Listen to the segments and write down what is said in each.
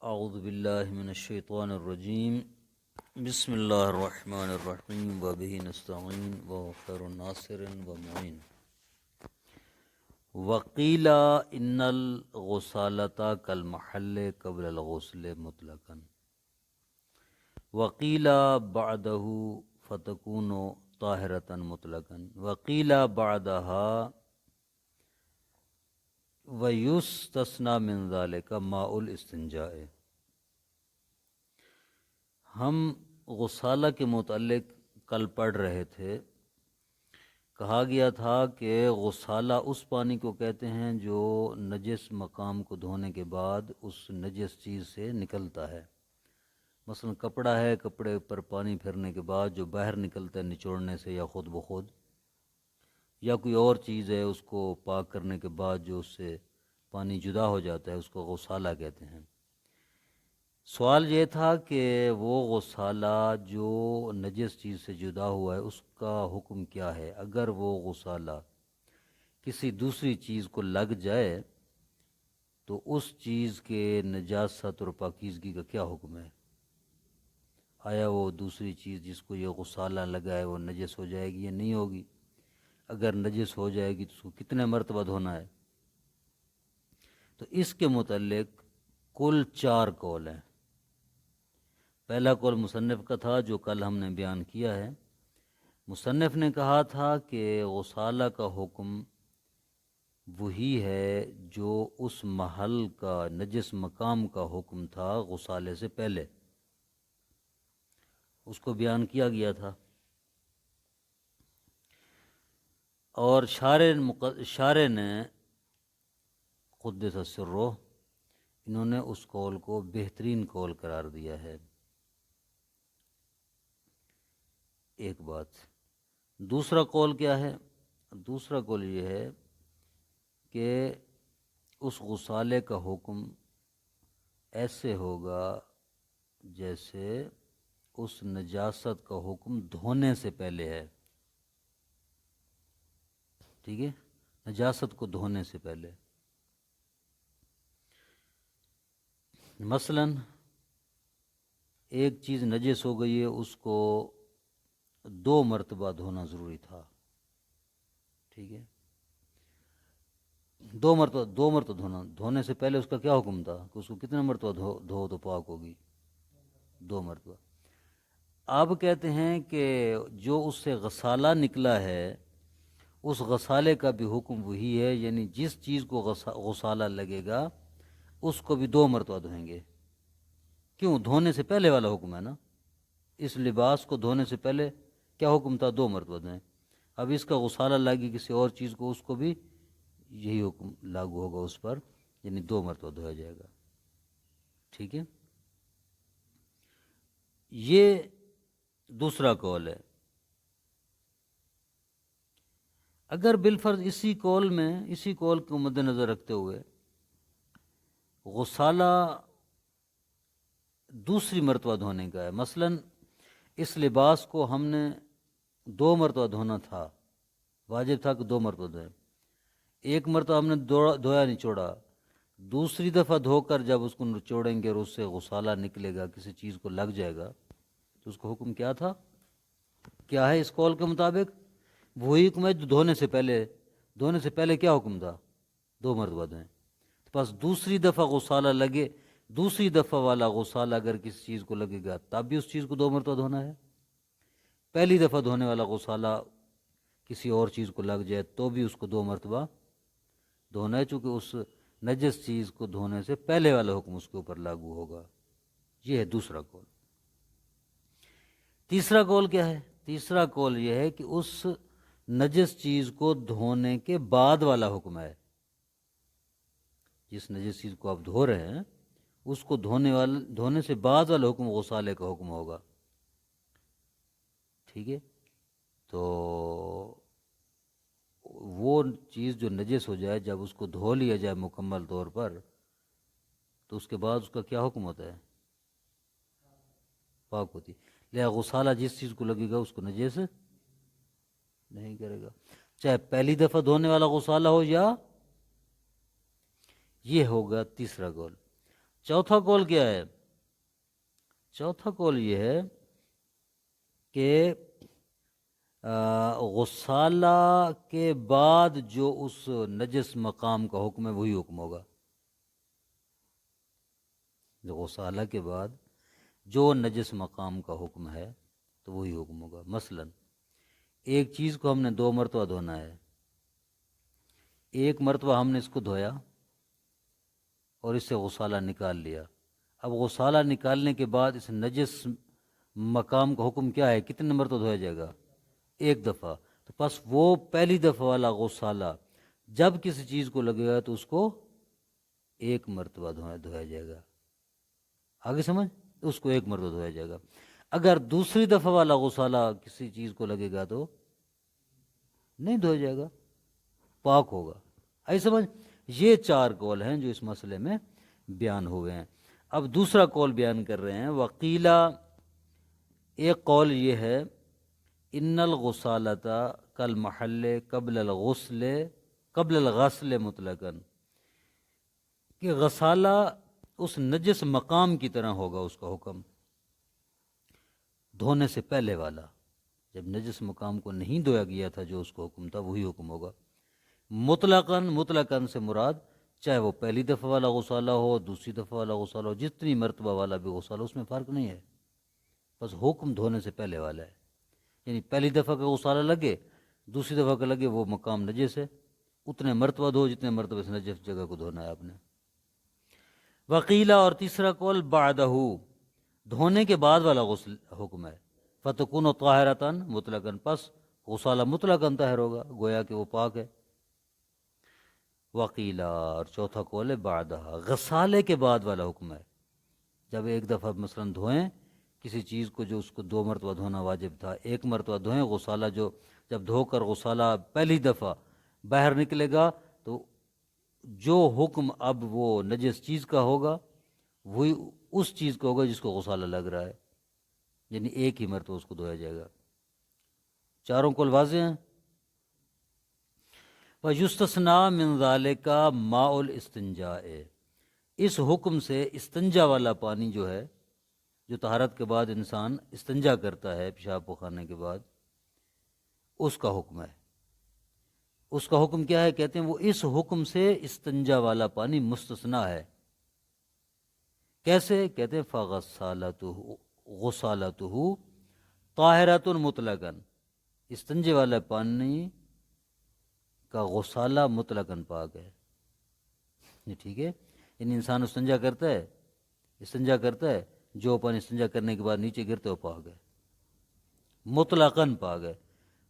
اعوذ باللہ من الشیطان الرجیم بسم اللہ الرحمن الرحیم وبہ نستعین وخیر ناصر ومعین وقیل ان الغسالۃ کالمحل قبل الغسل مطلقا وقیل بعدہ فتکون طاہرۃ مطلقا وقیل بعدها وَيُسْتَثْنَى مِنْ ذَلِكَ مَاءُ الاستنجاء۔ ہم غسالہ کے متعلق کل پڑھ رہے تھے، کہا گیا تھا کہ غسالہ اس پانی کو کہتے ہیں جو نجس مقام کو دھونے کے بعد اس نجس چیز سے نکلتا ہے۔ مثلا کپڑا ہے، کپڑے پر پانی پھرنے کے بعد جو باہر نکلتا ہے نچوڑنے سے یا خود بخود، یا کوئی اور چیز ہے اس کو پاک کرنے کے بعد جو اس سے پانی جدا ہو جاتا ہے، اس کو غسالہ کہتے ہیں۔ سوال یہ تھا کہ وہ غسالہ جو نجس چیز سے جدا ہوا ہے اس کا حکم کیا ہے؟ اگر وہ غسالہ کسی دوسری چیز کو لگ جائے تو اس چیز کے نجاست اور پاکیزگی کا کیا حکم ہے؟ آیا وہ دوسری چیز جس کو یہ غسالہ لگا ہے وہ نجس ہو جائے گی یا نہیں ہوگی؟ اگر نجس ہو جائے گی تو اس کو کتنے مرتبہ دھونا ہے؟ تو اس کے متعلق کل 4 قول ہیں۔ پہلا قول مصنف کا تھا جو کل ہم نے بیان کیا ہے۔ مصنف نے کہا تھا کہ غسالہ کا حکم وہی ہے جو اس محل کا نجس مقام کا حکم تھا غسالے سے پہلے، اس کو بیان کیا گیا تھا۔ اور شارح نے قدس سرہ انہوں نے اس قول کو بہترین قول قرار دیا ہے۔ ایک بات۔ دوسرا قول کیا ہے؟ دوسرا قول یہ ہے کہ اس غسالے کا حکم ایسے ہوگا جیسے اس نجاست کا حکم دھونے سے پہلے ہے۔ ٹھیک ہے، نجاست کو دھونے سے پہلے۔ مثلا ایک چیز نجس ہو گئی ہے، اس کو 2 مرتبہ دھونا ضروری تھا۔ ٹھیک ہے، 2 مرتبہ دھونے سے پہلے اس کا کیا حکم تھا کہ اس کو کتنے مرتبہ دھو تو پاک ہوگی؟ 2 مرتبہ۔ اب کہتے ہیں کہ جو اس سے غسالہ نکلا ہے اس غسالے کا بھی حکم وہی ہے، یعنی جس چیز کو غسالہ لگے گا اس کو بھی 2 مرتبہ دھوئیں گے۔ کیوں؟ دھونے سے پہلے والا حکم ہے نا۔ اس لباس کو دھونے سے پہلے کیا حکم تھا؟ 2 مرتبہ دھوئیں۔ اب اس کا غسالہ لگی کسی اور چیز کو، اس کو بھی یہی حکم لاگو ہوگا اس پر، یعنی 2 مرتبہ دھویا جائے گا۔ ٹھیک ہے، یہ دوسرا قول ہے۔ اگر بالفرض اسی قول کو مد نظر رکھتے ہوئے غسالہ دوسری مرتبہ دھونے کا ہے، مثلا اس لباس کو ہم نے 2 مرتبہ دھونا تھا، واجب تھا کہ 2 مرتبہ دھوئیں، 1 مرتبہ ہم نے دھویا نچوڑا، دوسری دفعہ دھو کر جب اس کو نچوڑیں گے اور اس سے غسالہ نکلے گا، کسی چیز کو لگ جائے گا، تو اس کا حکم کیا تھا؟ کیا ہے اس قول کے مطابق؟ وہی حکم ہے جو دھونے سے پہلے کیا حکم تھا؟ 2 مرتبہ دھوئیں۔ بس دوسری دفعہ غسالہ لگے، دوسری دفعہ والا غسالہ اگر کسی چیز کو لگے گا تب بھی اس چیز کو 2 مرتبہ دھونا ہے۔ پہلی دفعہ دھونے والا غسالہ کسی اور چیز کو لگ جائے تو بھی اس کو 2 مرتبہ دھونا ہے، چونکہ اس نجس چیز کو دھونے سے پہلے والا حکم اس کے اوپر لاگو ہوگا۔ یہ ہے دوسرا قول۔ تیسرا قول کیا ہے؟ تیسرا قول یہ ہے کہ اس نجس چیز کو دھونے کے بعد والا حکم ہے۔ جس نجس چیز کو آپ دھو رہے ہیں اس کو دھونے سے بعد والا حکم غسالے کا حکم ہوگا۔ ٹھیک ہے، تو وہ چیز جو نجس ہو جائے جب اس کو دھو لیا جائے مکمل طور پر تو اس کے بعد اس کا کیا حکم ہوتا ہے؟ پاک ہوتی۔ لہذا غسالہ جس چیز کو لگے گا اس کو نجس نہیں کرے گا، چاہے پہلی دفعہ دھونے والا غسالہ ہو یا یہ ہوگا تیسرا قول۔ چوتھا قول کیا ہے؟ چوتھا قول یہ ہے کہ غسالہ کے بعد جو اس نجس مقام کا حکم ہے وہی حکم ہوگا. جو غسالہ کے بعد جو نجس مقام کا حکم ہے تو وہی حکم ہوگا. مثلا ایک چیز کو ہم نے 2 مرتبہ دھونا ہے. ایک مرتبہ ہم نے اس کو دھویا اور اس سے غسالہ نکال لیا. اب غسالہ نکالنے کے بعد اس نجس مقام کا حکم کیا ہے؟ کتنے مرتبہ دھویا جائے گا؟ ایک دفعہ. تو پس وہ پہلی دفعہ والا غسالہ جب کسی چیز کو لگے گا تو اس کو ایک مرتبہ دھویا جائے گا. آگے سمجھ؟ اس کو ایک مرتبہ دھویا جائے گا. اگر دوسری دفعہ والا غسالہ کسی چیز کو لگے گا تو نہیں دھویا جائے گا، پاک ہوگا. آئی سمجھ؟ یہ 4 قول ہیں جو اس مسئلے میں بیان ہوئے ہیں. اب دوسرا قول بیان کر رہے ہیں. وقیلا، ایک قول یہ ہے ان الغسالۃ کالمحل قبل الغسل مطلقاً، کہ غسالہ اس نجس مقام کی طرح ہوگا. اس کا حکم دھونے سے پہلے والا، جب نجس مقام کو نہیں دھویا گیا تھا جو اس کو حکم تھا وہی حکم ہوگا. مطلقاً سے مراد چاہے وہ پہلی دفعہ والا غسالہ ہو، دوسری دفعہ والا غسالہ ہو، جتنی مرتبہ والا بھی غسالہ، اس میں فرق نہیں ہے. بس حکم دھونے سے پہلے والا ہے. یعنی پہلی دفعہ کا غسالہ لگے، دوسری دفعہ کا لگے، وہ مقام نجس ہے، اتنے مرتبہ دھو جتنے مرتبہ اس نجس جگہ کو دھونا ہے آپ نے. وقیلا، اور تیسرا قول بعدہ، دھونے کے بعد والا غسل حکم ہے. فتکون طاہرۃ مطلقاً، پس غسالہ مطلقاً طاہر ہوگا، گویا کہ وہ پاک ہے. وقیلا، اور چوتھا قول ہے بعدہ، غسالے کے بعد والا حکم ہے. جب ایک دفعہ مثلاً دھوئیں کسی چیز کو جو اس کو 2 مرتبہ دھونا واجب تھا، ایک مرتبہ دھوئیں غسالہ، جو جب دھو کر غسالہ پہلی دفعہ باہر نکلے گا تو جو حکم اب وہ نجس چیز کا ہوگا وہی اس چیز کا ہوگا جس کو غسالہ لگ رہا ہے. یعنی ایک ہی مرتبہ اس کو دھویا جائے گا. چاروں قول واضح ہیں. وَيُسْتَثْنَىٰ مِنْ ذَلِكَ مَاءُ الْاِسْتِنْجَاءِ، اس حکم سے استنجا والا پانی جو ہے، جو طہارت کے بعد انسان استنجا کرتا ہے پیشاب پخانے کے بعد، اس کا حکم ہے. اس کا حکم کیا ہے؟ کہتے ہیں وہ اس حکم سے استنجا والا پانی مستثنا ہے. کیسے؟ کہتے ہیں غسالتہ طاہرۃ مطلقاً، استنجے والا پانی کا غسالہ مطلقاً پاک ہے. یہ ٹھیک ہے. یعنی انسان استنجا کرتا ہے، جو پانی استنجا کرنے کے بعد نیچے گرتا ہے وہ پاک ہے، مطلقاً پاک ہے.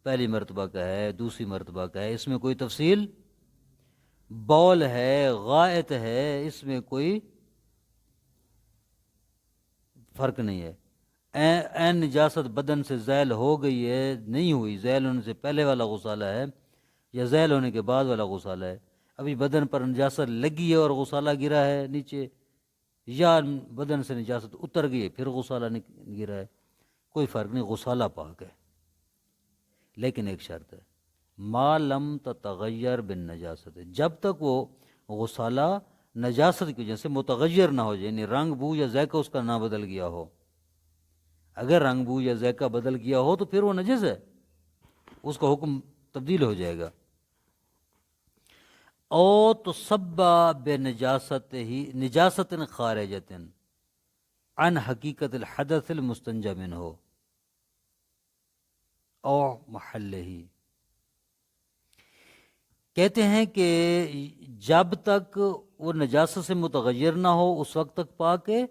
پہلی مرتبہ کا ہے، دوسری مرتبہ کا ہے، اس میں کوئی تفصیل، بول ہے، غائط ہے، اس میں کوئی فرق نہیں ہے. این نجاست بدن سے زائل ہو گئی ہے، نہیں ہوئی، زائل ہونے سے پہلے والا غسالہ ہے یا زائل ہونے کے بعد والا غسالہ ہے. ابھی بدن پر نجاست لگی ہے اور غسالہ گرا ہے نیچے، یا بدن سے نجاست اتر گئی ہے پھر غسالہ گرا ہے، کوئی فرق نہیں، غسالہ پاک ہے. لیکن ایک شرط ہے، ما لم تتغیر بالنجاست، جب تک وہ غسالہ نجاست کی وجہ سے متغیر نہ ہو جائے، یعنی رنگ بو یا ذائقہ اس کا نہ بدل گیا ہو. اگر رنگ بو یا ذائقہ بدل گیا ہو تو پھر وہ نجس ہے، اس کا حکم تبدیل ہو جائے گا. او تصب بنجاست ہی نجاست خارجۃ عن حقیقت الحدث المستنجى منہ او محل ہی، کہتے ہیں کہ جب تک وہ نجاست سے متغیر نہ ہو اس وقت تک پاک ہے.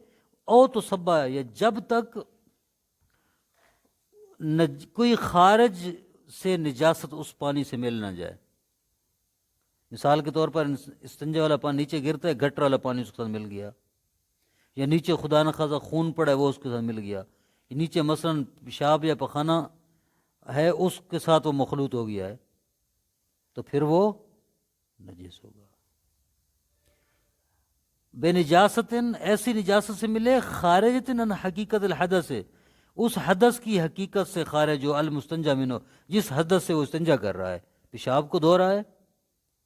او تصب، یا جب تک کوئی خارج سے نجاست اس پانی سے مل نہ جائے. مثال کے طور پر استنجا والا پانی نیچے گرتا ہے، گٹر والا پانی اس کے ساتھ مل گیا، یا نیچے خدا نخواستہ خون پڑا ہے وہ اس کے ساتھ مل گیا، نیچے مثلاً پیشاب یا پخانہ ہے اس کے ساتھ وہ مخلوط ہو گیا ہے، تو پھر وہ نجس ہوگا. بے نجاستن، ایسی نجاست سے ملے، خارجتن عن حقیقت الحدث، اس حدث کی حقیقت سے خارج ہو، المستنجا منہ، جس حدث سے وہ استنجا کر رہا ہے. پیشاب کو دھو رہا ہے،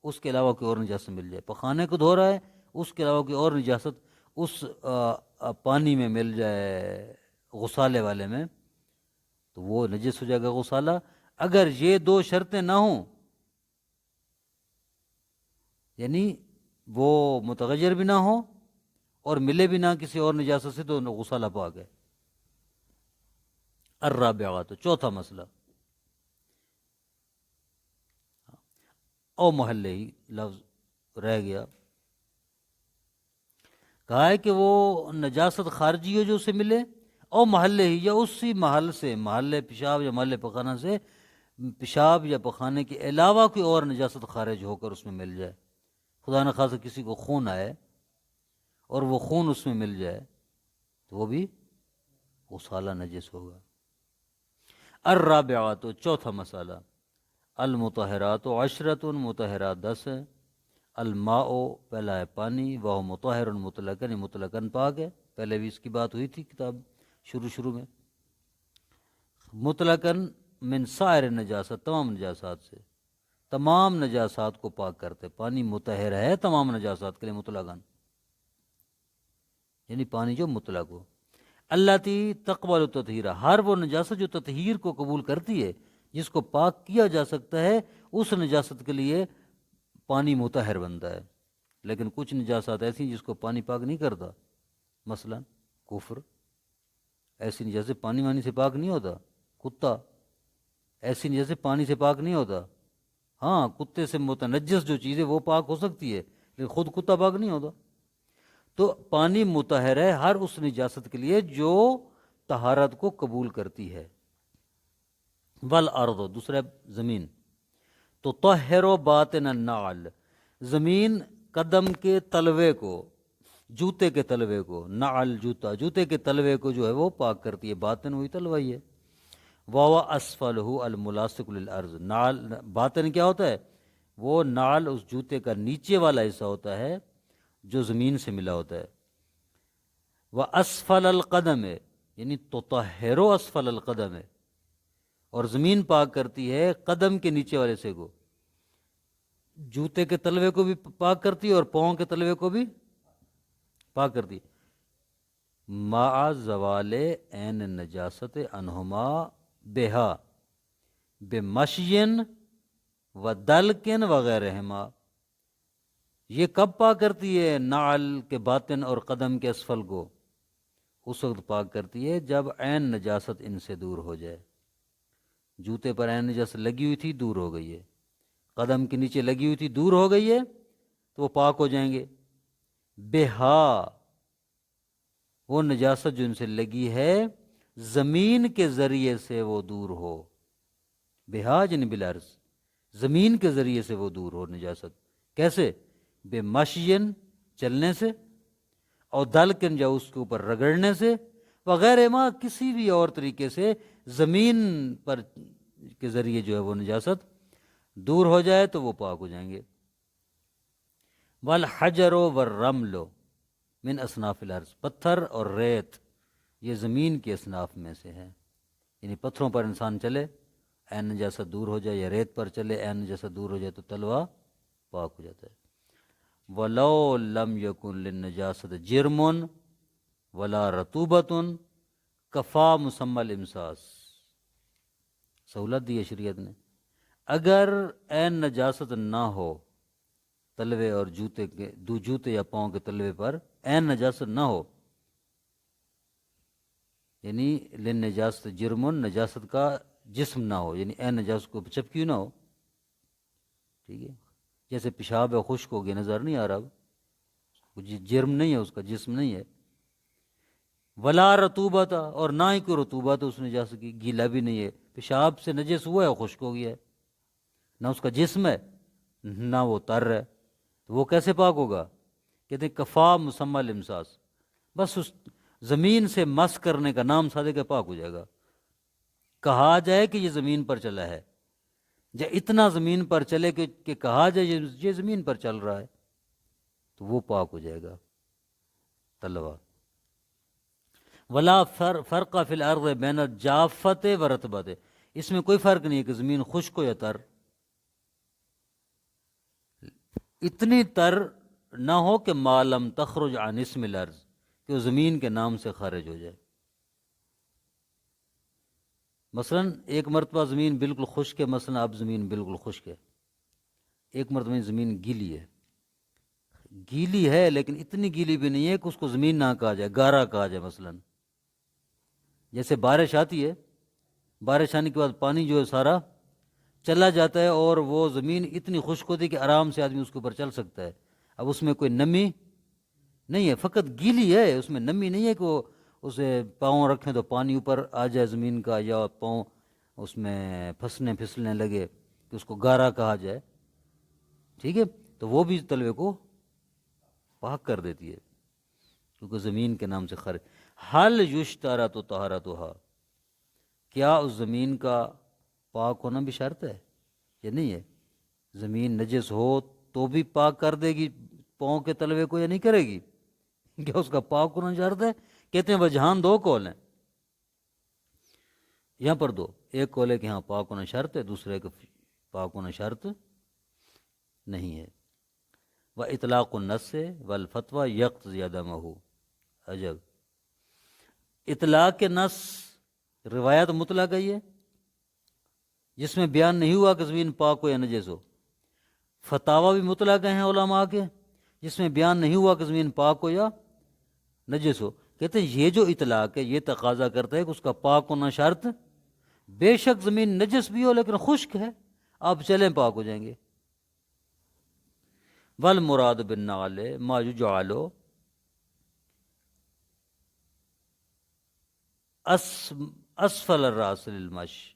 اس کے علاوہ کوئی اور نجاست مل جائے، پخانے کو دھو رہا ہے، اس کے علاوہ کوئی اور نجاست اس پانی میں مل جائے غسالے والے میں تو وہ نجس ہو جائے گا غسالہ۔ اگر یہ دو شرطیں نہ ہوں، یعنی وہ متغیر بھی نہ ہو اور ملے بھی نہ کسی اور نجاست سے، تو غسالہ پاک ہے۔ الرابعہ، تو چوتھا مسئلہ، او محلے ہی لفظ رہ گیا، کہا ہے کہ وہ نجاست خارجی ہو جو اسے ملے، او محلے ہی، یا اسی محل سے، محل پیشاب یا محل پخانہ سے پیشاب یا پخانے کے علاوہ کوئی اور نجاست خارج ہو کر اس میں مل جائے۔ خدا نخواستہ کسی کو خون آئے اور وہ خون اس میں مل جائے تو وہ بھی غسالہ نجس ہوگا۔ الرابعہ، تو چوتھا مسئلہ، المطہرات عشرۃ، مطہرات 10 ہیں، الماء پہلا ہے پانی، وہ مطہر مطلقاً، مطلقاً پاک ہے، پہلے بھی اس کی بات ہوئی تھی کتاب شروع میں، مطلقاً من سائر نجاست، تمام نجاسات سے، تمام نجاسات کو پاک کرتے، پانی مطہر ہے تمام نجاسات کے لیے مطلقاً، یعنی پانی جو مطلق ہو۔ اللہ تی تقبل تطہیر، ہر وہ نجاست جو تطہیر کو قبول کرتی ہے، جس کو پاک کیا جا سکتا ہے، اس نجاست کے لیے پانی مطہر بنتا ہے۔ لیکن کچھ نجاسات ایسی ہیں جس کو پانی پاک نہیں کرتا، مثلا کفر، ایسی نجاست پانی وانی سے پاک نہیں ہوتا، کتا ایسی نجاست پانی سے پاک نہیں ہوتا، ہاں کتے سے متنجس جو چیز ہے وہ پاک ہو سکتی ہے لیکن خود کتا پاک نہیں ہوتا۔ تو پانی مطہر ہے ہر اس نجاست کے لیے جو طہارت کو قبول کرتی ہے۔ والارض، دوسرا زمین، تو طہر و باطن النعل، زمین قدم کے تلوے کو، جوتے کے تلوے کو، نعل جوتا، جوتے کے تلوے کو جو ہے وہ پاک کرتی ہے، باطن وہی تلوہ ہی ہے۔ واو اسفلہ الملاصق للارض، نعل باطن کیا ہوتا ہے؟ وہ نعل اس جوتے کا نیچے والا حصہ ہوتا ہے جو زمین سے ملا ہوتا ہے۔ واسفل القدم، یعنی تطہر اسفل القدم، اور زمین پاک کرتی ہے قدم کے نیچے والے حصے کو، جوتے کے تلوے کو بھی پاک کرتی ہے اور پاؤں کے تلوے کو بھی پاک کرتی ہے۔ مع زوال عین نجاست انہما بہا بمشین و دلکن وغیرہما، یہ کب پاک کرتی ہے نعل کے باطن اور قدم کے اسفل کو؟ اس وقت پاک کرتی ہے جب عین نجاست ان سے دور ہو جائے۔ جوتے پر عین نجاست لگی ہوئی تھی، دور ہو گئی ہے، قدم کے نیچے لگی ہوئی تھی، دور ہو گئی ہے، تو وہ پاک ہو جائیں گے۔ بہا، وہ نجاست جو ان سے لگی ہے زمین کے ذریعے سے وہ دور ہو، بہا یعنی بالارض، زمین کے ذریعے سے وہ دور ہو نجاست، کیسے؟ بے مشین، چلنے سے، اور دلکن، جو اس کے اوپر رگڑنے سے، وغیرہ ما، کسی بھی اور طریقے سے زمین پر کے ذریعے جو ہے وہ نجاست دور ہو جائے تو وہ پاک ہو جائیں گے۔ والحجر والرمل من اصناف الارض، پتھر اور ریت یہ زمین کے اصناف میں سے ہے، یعنی پتھروں پر انسان چلے عین نجاست دور ہو جائے، یا ریت پر چلے عین نجاست دور ہو جائے تو تلوہ پاک ہو جاتا ہے۔ وَلَوْ لَمْ يَكُنْ لِلنَّجَاسَةِ جِرْمٌ وَلَا رَطُوبَةٌ کفا مسمى الامساس، سہولت دی ہے شریعت نے، اگر عین نجاست نہ ہو تلوے اور جوتے کے، دو جوتے یا پاؤں کے تلوے پر عین نجاست نہ ہو، یعنی للنجاست جرمن، نجاست کا جسم نہ ہو، یعنی عین نجاست کو چپکی نہ ہو، ٹھیک ہے، جیسے پیشاب ہے خشک ہو گیا نظر نہیں آ رہا، جرم نہیں ہے، اس کا جسم نہیں ہے۔ ولا رطوبت، اور نہ ہی کوئی رطوبت اس نجاست کی، گیلا بھی نہیں ہے، پیشاب سے نجس ہوا ہے خشک ہو گیا ہے، نہ اس کا جسم ہے نہ وہ تر ہے، تو وہ کیسے پاک ہوگا؟ کہتے ہیں کفا مسمى الامساس، بس اس زمین سے مس کرنے کا نام سادے کا پاک ہو جائے گا، کہا جائے کہ یہ زمین پر چلا ہے، یا اتنا زمین پر چلے کہ کہا جائے یہ زمین پر چل رہا ہے، تو وہ پاک ہو جائے گا تلوہ۔ ولا فرق فی الارض بین الجافت و رطبت، اس میں کوئی فرق نہیں ہے کہ زمین خشک ہو یا تر، اتنی تر نہ ہو کہ ما لم تخرج عن اسم الارض، کہ وہ زمین کے نام سے خارج ہو جائے۔ مثلا ایک مرتبہ زمین بالکل خشک ہے، مثلا اب زمین بالکل خشک ہے، ایک مرتبہ زمین گیلی ہے، گیلی ہے لیکن اتنی گیلی بھی نہیں ہے کہ اس کو زمین نہ کہا جائے، گارا کہا جائے۔ مثلا جیسے بارش آتی ہے، بارش آنے کے بعد پانی جو ہے سارا چلا جاتا ہے اور وہ زمین اتنی خشک ہوتی ہے کہ آرام سے آدمی اس کے اوپر چل سکتا ہے۔ اب اس میں کوئی نمی نہیں ہے، فقط گیلی ہے، اس میں نمی نہیں ہے کہ وہ اسے پاؤں رکھیں تو پانی اوپر آ جائے زمین کا، یا پاؤں اس میں پھسلنے لگے کہ اس کو گارا کہا جائے۔ ٹھیک ہے، تو وہ بھی تلوے کو پاک کر دیتی ہے کیونکہ زمین کے نام سے خارج۔ حل یشترط طہارتھا، کیا اس زمین کا پاک ہونا بھی شرط ہے یا نہیں ہے؟ زمین نجس ہو تو بھی پاک کر دے گی پاؤں کے تلوے کو یا نہیں کرے گی؟ کیا اس کا پاک ہونا شرط ہے؟ کہتے ہیں وجہان دو قول ہیں یہاں پر، دو، ایک قول ہے کہ ہاں پاک ہونا شرط ہے، دوسرے کہ پاک ہونا شرط نہیں ہے۔ وَإِطْلَاقُ النَّصِّ وَالْفَتْوَى يَقْتَضِي عَدَمَهُ، عجب، اطلاق کے نص روایت مطلق ہے، جس میں بیان نہیں ہوا کہ زمین پاک ہو یا نجس ہو۔ فتاوی بھی مطلق ہیں علماء کے، جس میں بیان نہیں ہوا کہ زمین پاک ہو یا نجس ہو۔ کہتے ہیں یہ جو اطلاق ہے یہ تقاضا کرتا ہے کہ اس کا پاک ہونا شرط، بے شک زمین نجس بھی ہو لیکن خشک ہے، آپ چلیں پاک ہو جائیں گے۔ والمراد بالنعل ما یجعل اسفل الراس للمشی،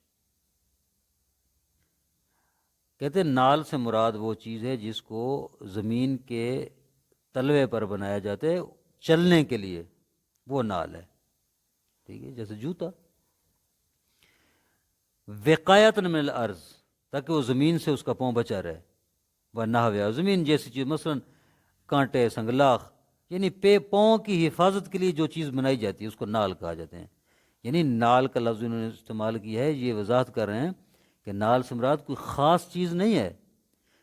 کہتے ہیں نال سے مراد وہ چیز ہے جس کو زمین کے تلوے پر بنایا جاتا ہے چلنے کے لیے، وہ نال ہے۔ ٹھیک ہے، جیسے جوتا۔ وقایۃ من الارض، تاکہ وہ زمین سے اس کا پاؤں بچا رہے، وہ نحوہ، زمین جیسی چیز، مثلا کانٹے، سنگلاخ، یعنی پاؤں کی حفاظت کے لیے جو چیز بنائی جاتی ہے اس کو نال کہا جاتے ہیں۔ یعنی نال کا لفظ انہوں نے استعمال کیا ہے، یہ وضاحت کر رہے ہیں کہ نال سے مراد کوئی خاص چیز نہیں ہے،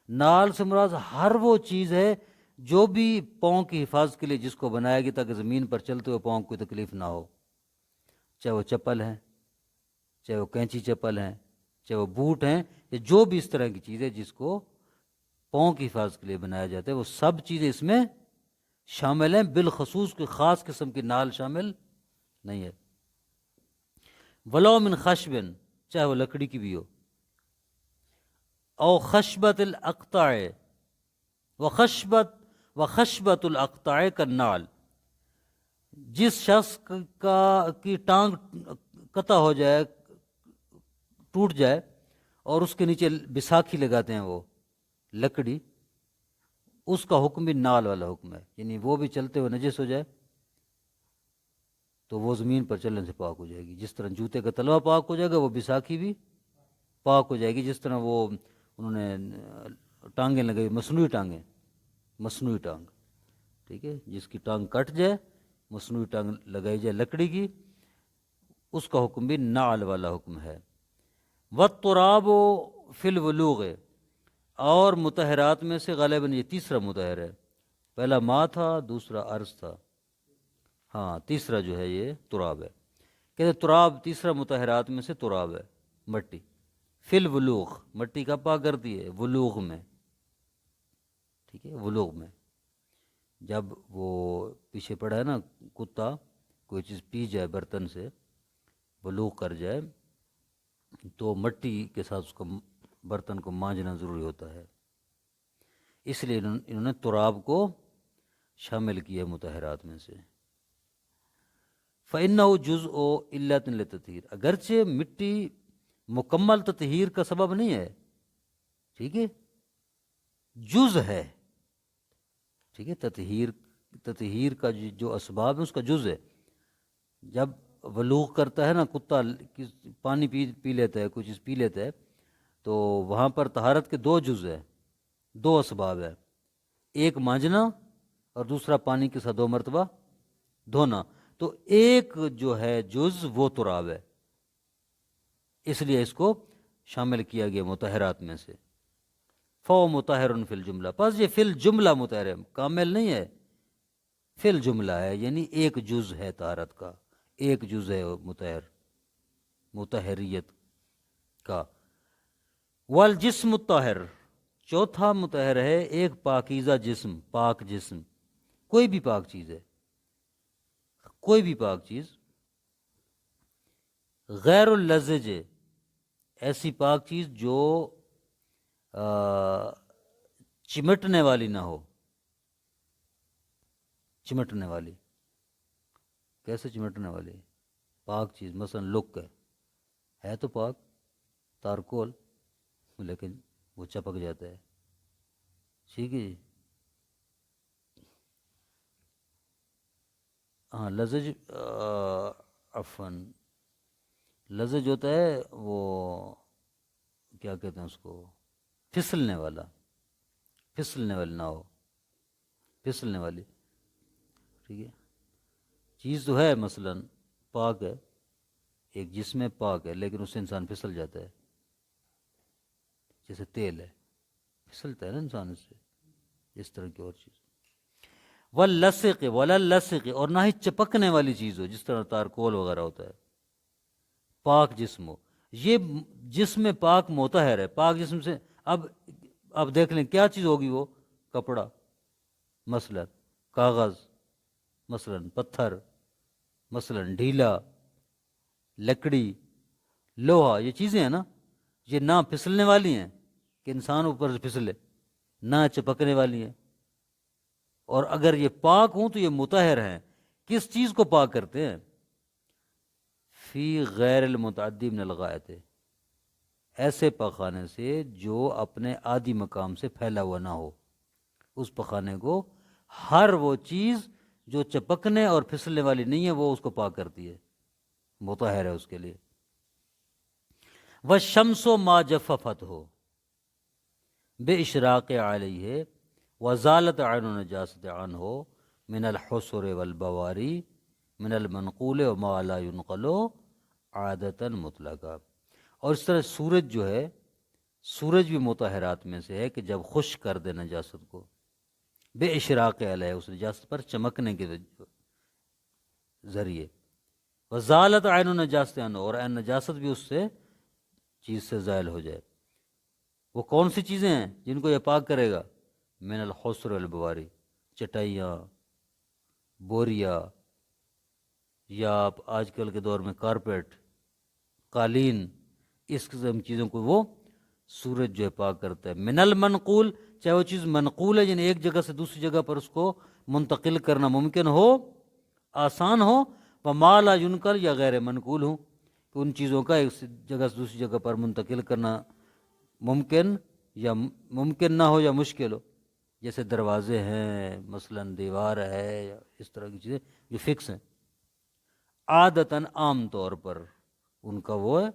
نال سے مراد ہر وہ چیز ہے جو بھی پاؤں کی حفاظت کے لیے جس کو بنایا گیا تاکہ زمین پر چلتے ہوئے پاؤں کو کوئی تکلیف نہ ہو، چاہے وہ چپل ہے، چاہے وہ کینچی چپل ہیں، چاہے وہ بوٹ ہیں، یا جو بھی اس طرح کی چیز ہے جس کو پاؤں کی حفاظت کے لیے بنایا جاتا ہے، وہ سب چیزیں اس میں شامل ہیں، بالخصوص کوئی خاص قسم کی نال شامل نہیں ہے۔ ولو من خشبن، چاہے وہ لکڑی کی بھی ہو، او خشبت الاقطاع، وخشبت الاقطاع کالنعل، جس شخص کی ٹانگ قطع ہو جائے، ٹوٹ جائے، اور اس کے نیچے بساکھی لگاتے ہیں وہ لکڑی، اس کا حکم بھی نال والا حکم ہے، یعنی وہ بھی چلتے ہوئے نجس ہو جائے تو وہ زمین پر چلنے سے پاک ہو جائے گی۔ جس طرح جوتے کا تلوا پاک ہو جائے گا، وہ بساکھی بھی پاک ہو جائے گی۔ جس طرح وہ انہوں نے ٹانگیں لگائی، مصنوعی ٹانگ، ٹھیک ہے، جس کی ٹانگ کٹ جائے، مصنوعی ٹانگ لگائی جائے لکڑی کی، اس کا حکم بھی نعل والا حکم ہے۔ والتراب فی الولوغ، اور مطہرات میں سے غالباً یہ تیسرا مطہر ہے، پہلا ماء تھا، دوسرا ارض تھا، ہاں تیسرا جو ہے یہ تراب ہے۔ کہتے تراب تیسرا مطہرات میں سے تراب ہے، مٹی، فی الولوغ، مٹی کا پاک کرتی ہے ولوغ میں، ٹھیک ہے، ولوغ میں، جب وہ پیچھے پڑا ہے نا کتا، کوئی چیز پی جائے برتن سے، ولوغ کر جائے، تو مٹی کے ساتھ اس کو برتن کو مانجنا ضروری ہوتا ہے، اس لیے انہوں نے تراب کو شامل کیا مطہرات میں سے۔ فَإِنَّهُ جُزْءُ عِلَّةٍ لِلتَّطْهِيرِ، اگرچہ مٹی مکمل تطہیر کا سبب نہیں ہے، ٹھیک ہے، جز ہے، ٹھیک ہے، تطہیر کا جو اسباب ہے اس کا جز ہے۔ جب ولوغ کرتا ہے نا کتا، پانی پی لیتا ہے، کوئی چیز پی لیتا ہے، تو وہاں پر طہارت کے دو جز ہے، دو اسباب ہے، ایک مانجنا اور دوسرا پانی کے ساتھ 2 مرتبہ دھونا، تو ایک جو ہے جز وہ تراب ہے، اس لیے اس کو شامل کیا گیا مطہرات میں سے۔ فو مطہر فی الجملہ، پس یہ فی الجملہ مطہر ہے، کامل نہیں ہے، فی الجملہ ہے، یعنی ایک جز ہے طہارت کا، ایک جز ہے مطہر، مطہریت کا۔ والجسم الطاہر، چوتھا مطہر ہے ایک پاکیزہ جسم، پاک جسم، کوئی بھی پاک چیز ہے، کوئی بھی پاک چیز، غیر اللزج، ایسی پاک چیز جو چمٹنے والی نہ ہو، چمٹنے والی، کیسے چمٹنے والی؟ پاک چیز مثلا لک ہے تو پاک، تارکول، لیکن وہ چپک جاتا ہے، ٹھیک ہے جی۔ ہاں لزج، عفن، لزج ہوتا ہے وہ کیا کہتے ہیں اس کو، پھسلنے والا، پھسلنے والی نہ ہو، پھسلنے والی، ٹھیک ہے، چیز تو ہے مثلا پاک ہے، ایک جسم میں پاک ہے لیکن اس سے انسان پھسل جاتا ہے، جیسے تیل ہے، پھسلتا ہے نا انسان اس سے، اس طرح کی اور چیز۔ واللصق، وللصق، اور نہ ہی چپکنے والی چیز ہو، جس طرح تارکول وغیرہ ہوتا ہے، پاک جسم ہو، یہ جسم پاک مطہر ہے، پاک جسم سے اب دیکھ لیں کیا چیز ہوگی وہ، کپڑا مثلا، کاغذ مثلا، پتھر مثلا، ڈھیلا، لکڑی، لوہا، یہ چیزیں ہیں نا، یہ نہ پھسلنے والی ہیں کہ انسان اوپر سے پھسلے، نہ چپکنے والی ہیں، اور اگر یہ پاک ہوں تو یہ مطہر ہیں۔ کس چیز کو پاک کرتے ہیں؟ فی غیر المتعدی من الغائط، ایسے پخانے سے جو اپنے عادی مقام سے پھیلا ہوا نہ ہو، اس پخانے کو ہر وہ چیز جو چپکنے اور پھسلنے والی نہیں ہے وہ اس کو پاک کرتی ہے، مطہر ہے اس کے لیے۔ والشمس ما جففت ہو بے اشراق علیہ وزالت عین نجاست عنہ من الحسر والبواری من المنقول وما لا ينقل عادتا مطلقا، اور اس طرح سورج جو ہے، سورج بھی مطہرات میں سے ہے کہ جب خشک کر دے نجاست کو، بے اشراق علیہ، اس نجاست پر چمکنے کے ذریعے، وزالت عین نجاست عنہ، اور عین نجاست بھی اس سے چیز سے زائل ہو جائے۔ وہ کون سی چیزیں ہیں جن کو یہ پاک کرے گا؟ من الحسر والبواری، چٹائیاں، بوریا، یا آپ آج کل کے دور میں کارپیٹ، قالین، اس قسم کی چیزوں کو وہ سورج جو ہے پاک کرتا ہے۔ من المنقول، چاہے وہ چیز منقول ہے یعنی ایک جگہ سے دوسری جگہ پر اس کو منتقل کرنا ممکن ہو، آسان ہو، وما لا ينقل، یا غیر منقول ہوں، کہ ان چیزوں کا ایک جگہ سے دوسری جگہ پر منتقل کرنا ممکن یا ممکن نہ ہو یا مشکل ہو، جیسے دروازے ہیں مثلا، دیوار ہے، یا اس طرح کی چیزیں جو فکس ہیں، عادتاً عام طور پر ان کا وہ ہے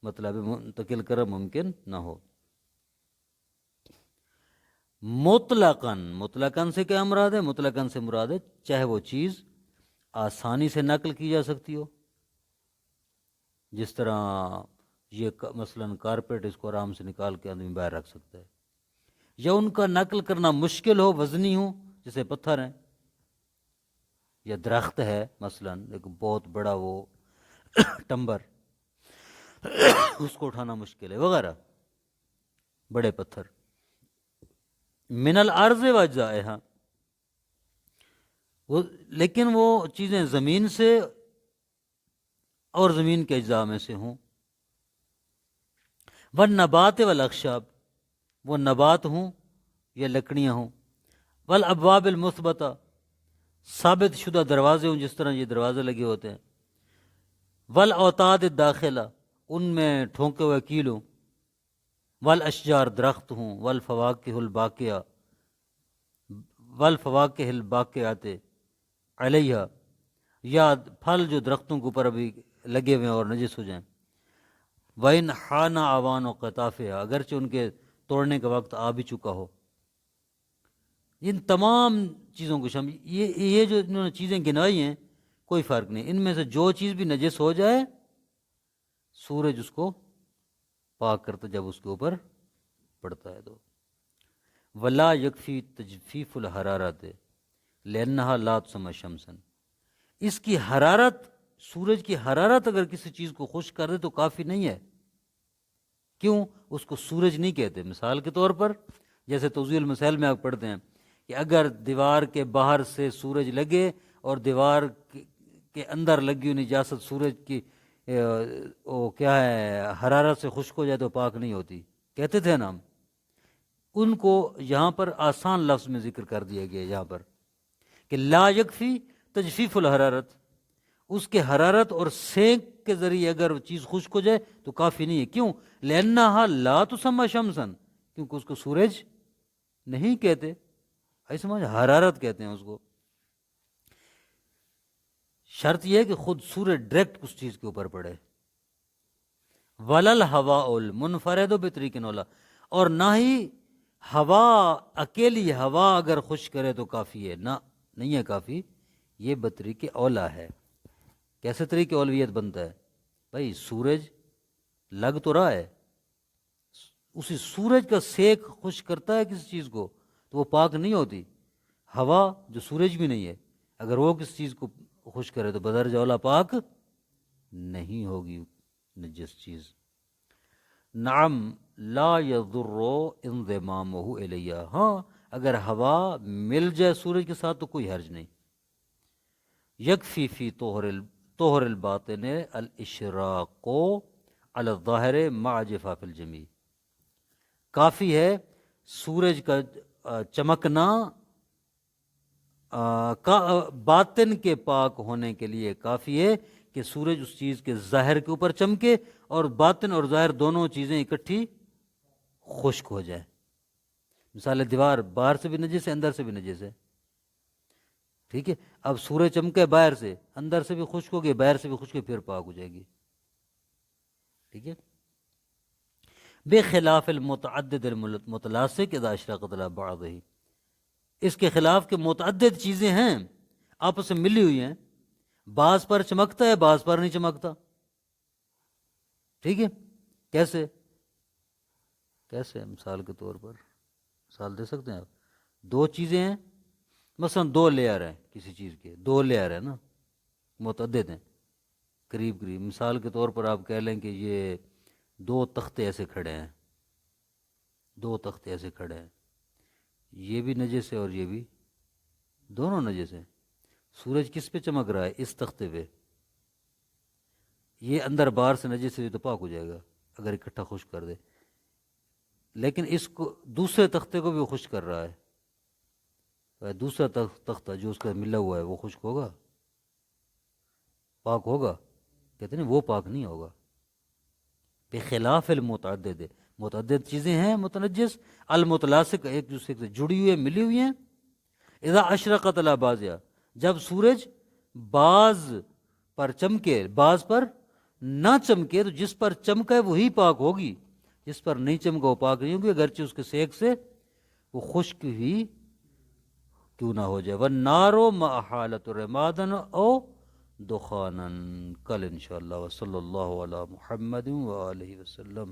مطلب منتقل کرنا ممکن نہ ہو۔ مطلقاً، مطلقاً سے کیا مراد ہے؟ مطلقاً سے مراد ہے چاہے وہ چیز آسانی سے نقل کی جا سکتی ہو، جس طرح یہ مثلا کارپیٹ، اس کو آرام سے نکال کے آدمی باہر رکھ سکتا ہے، یا ان کا نقل کرنا مشکل ہو، وزنی ہو، جیسے پتھر ہیں، یا درخت ہے مثلا ایک بہت بڑا وہ ٹمبر، اس کو اٹھانا مشکل ہے وغیرہ، بڑے پتھر۔ من الارض واجزائها، وہ لیکن وہ چیزیں زمین سے اور زمین کے اجزاء میں سے ہوں۔ والنبات والاخشاب، وہ نبات ہوں یا لکڑیاں ہوں۔ والابواب المثبتہ، ثابت شدہ دروازے ہوں، جس طرح یہ دروازے لگے ہوتے ہیں۔ والاوتاد الداخلہ، ان میں ٹھونکے ہوئے کیل ہوں۔ والاشجار، درخت ہوں۔ والفواکہ الباقیہ، والفواکہ الباقیات علیہ، یا پھل جو درختوں کے اوپر ابھی لگے ہوئے ہیں اور نجس ہو جائیں۔ وَإِنْ حَانَ أَوَانُ قِطَافِهَا، اگرچہ ان کے توڑنے کا وقت آ بھی چکا ہو۔ ان تمام چیزوں کو یہ جو انہوں نے چیزیں گنوائی ہیں کوئی فرق نہیں، ان میں سے جو چیز بھی نجس ہو جائے سورج اس کو پاک کرتا جب اس کے اوپر پڑتا ہے تو۔ ولا یکفی تجفیف الحرارت لأنها لا تسمى شمسا، اس کی حرارت، سورج کی حرارت اگر کسی چیز کو خشک کر دے تو کافی نہیں ہے. کیوں؟ اس کو سورج نہیں کہتے. مثال کے طور پر جیسے توضیح المسائل میں آپ پڑھتے ہیں کہ اگر دیوار کے باہر سے سورج لگے اور دیوار کے اندر لگی ہوئی نجاست سورج کی وہ کیا ہے حرارت سے خشک ہو جائے تو پاک نہیں ہوتی، کہتے تھے نا ہم. ان کو یہاں پر آسان لفظ میں ذکر کر دیا گیا یہاں پر کہ لا یکفی تجفیف الحرارت، اس کے حرارت اور سینک کے ذریعے اگر چیز خشک ہو جائے تو کافی نہیں ہے. کیوں؟ لأنها لا تسمى شمسا، کیونکہ اس کو سورج نہیں کہتے، ایسے سمجھ، حرارت کہتے ہیں اس کو. شرط یہ ہے کہ خود سورج ڈائریکٹ اس چیز کے اوپر پڑے. ولل ہوا المنفرد بطریق اولا، اور نہ ہی ہوا، اکیلی ہوا اگر خشک کرے تو کافی ہے، نہ نہیں ہے کافی، یہ بطریق اولا ہے. کیسے طریق اولویت بنتا ہے؟ بھائی سورج لگ تو رہا ہے، اسی سورج کا سیک خشک کرتا ہے کسی چیز کو تو وہ پاک نہیں ہوتی. ہوا جو سورج بھی نہیں ہے اگر وہ کسی چیز کو خشک کرے تو بدرجہ اولا پاک نہیں ہوگی نجس چیز. نعم لا یضر انضمامہ الیہ، ہاں اگر ہوا مل جائے سورج کے ساتھ تو کوئی حرج نہیں. یکفی فی طہر الباطن الاشراق علی الظاہر مع جفاف الجمیع، کافی ہے سورج کا چمکنا باطن کے پاک ہونے کے لیے کافی ہے کہ سورج اس چیز کے ظاہر کے اوپر چمکے اور باطن اور ظاہر دونوں چیزیں اکٹھی خشک ہو جائے. مثال دیوار باہر سے بھی نجس ہے اندر سے بھی نجس ہے، ٹھیک ہے. اب سورج چمکے باہر سے، اندر سے بھی خشک ہوگی، باہر سے بھی خشک پھر پاک ہو جائے گی، ٹھیک ہے. بے خلاف المتعدد المتلاصق اذا اشرقت على بعضه، اس کے خلاف کہ متعدد چیزیں ہیں آپس میں ملی ہوئی ہیں، بعض پر چمکتا ہے بعض پر نہیں چمکتا، ٹھیک ہے. کیسے مثال کے طور پر مثال دے سکتے ہیں آپ. دو چیزیں ہیں، مثلا دو لیئر ہیں کسی چیز کے، دو لیئر ہیں نا، متعدد ہیں قریب قریب. مثال کے طور پر آپ کہہ لیں کہ یہ دو تختے ایسے کھڑے ہیں، دو تختے ایسے کھڑے ہیں، یہ بھی نجس ہے اور یہ بھی، دونوں نجس ہیں. سورج کس پہ چمک رہا ہے؟ اس تختے پہ. یہ اندر باہر سے نجس ہے تو پاک ہو جائے گا اگر اکٹھا خشک کر دے، لیکن اس کو دوسرے تختے کو بھی وہ خشک کر رہا ہے. دوسرا تختہ جو اس کا ملا ہوا ہے وہ خشک ہوگا، پاک ہوگا؟ کہتے ہیں وہ پاک نہیں ہوگا. بخلاف المتعدد، متعدد چیزیں ہیں متنجس، المتلاصق ایک دوسرے سے جڑی ہوئی ہیں ملی ہوئی ہیں. اذا اشرقت علی بعضها، جب سورج بعض پر چمکے بعض پر نہ چمکے تو جس پر چمکا ہے وہی پاک ہوگی، جس پر نہیں چمکا وہ پاک نہیں ہوگی اگرچہ اس کے سیک سے وہ خشک ہی کیوں نہ ہو جائے. والنار مع حالت رمادا او دخانا. کل انشاءاللہ. وصلی اللہ علی محمد وآلہ وسلم.